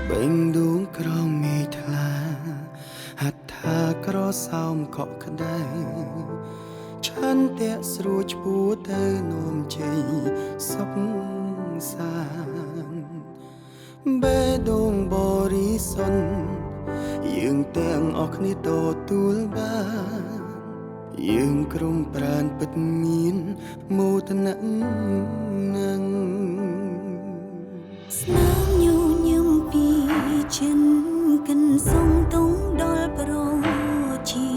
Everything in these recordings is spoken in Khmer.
បេងដួងក្រមេថ្លាហត្ថាក្រសោមកក់ក្ដៅឆន្ទៈស្រួចឈ្ពួរទៅនោមជ័យសុខសាន្តបេះដូងបរិសុទ្ធយើងទាំងអស់គ្នាទទួលបានយើងក្រុមប្រានពិតមានមោទនៈនឹងស្នាមញញឹមពីចិនកិនសុំតុងដល់ប្រជី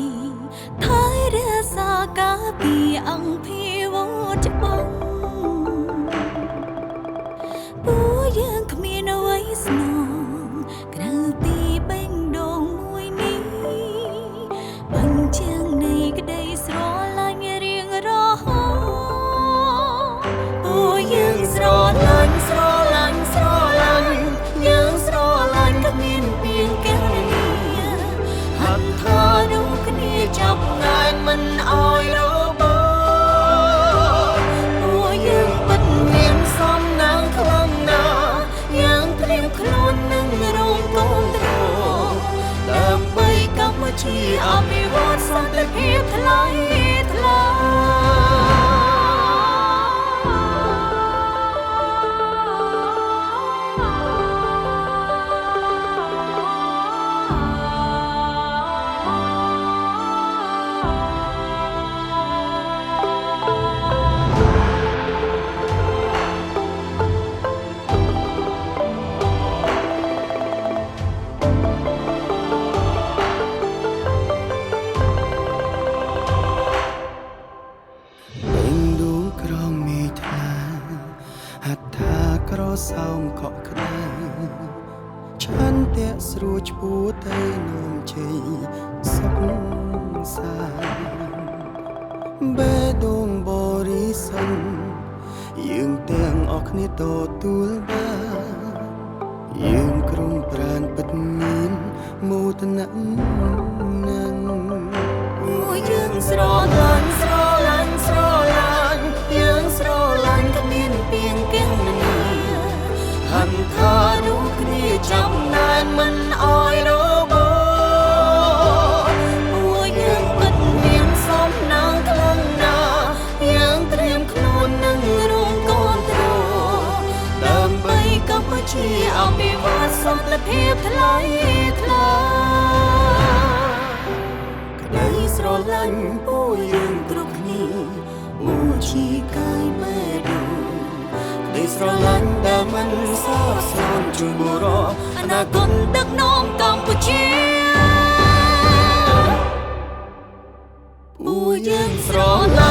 ថៃរសាកាពីអង្គភាវច្បាំងពូយើងគ្មានអ្វីស្នងក្រៅពីបេងដូងមួយនេះបញ្ជាក់នៃក្តីស្រឡាញ់រៀងរហូតពូយើងស្រឡាញ់យើងស្រឡាញ់គ្មានពីងកែវនីហត់ថានោះគ្នាចាប់ណែនមិនអោយរបូតពួកយើងពិតមានសំណាងខ្លាំងណាស់យើងត្រៀមខ្លួននឹងរងកូនត្រដើម្បីកម្ពុជាអភិវឌ្ឍសន្តិភាពថ្លៃថ្លាហត្ថាក្រសោមខកក្ដៅឆន្ទៈស្រួចឈ្ពួរទៅនោមជ័យសុខសាន្តបេះដូងបរិសុទ្ធយើងទាំងអស់គ្នាទទួលបានយើងក្រុមប្រានពិតមានមោទនៈនឹងពួកយើងស្រឡាញ់យើងស្រឡាញ់គ្មានពីងកែវនីហត់ថានោះគ្នាចាប់ណែនមិនអោយរបូតពួកយើងពិតមានសំណាងខ្លាំងណាស់យើងត្រៀមខ្លួននឹងរងកូនត្រដើម្បីកម្ពុជាអភិវឌ្ឍសន្តិភាពថ្លៃថ្លាក្តីស្រឡាញ់ពួកយើងគ្រប់គ្នាមួយជាកាយបេះដូងក្តីស្រឡាញ់ដែលមិនសោកសោកជួយបុរសអនាគតដឹកនាំកម្ពុជាពួកយើងស្រឡាញ់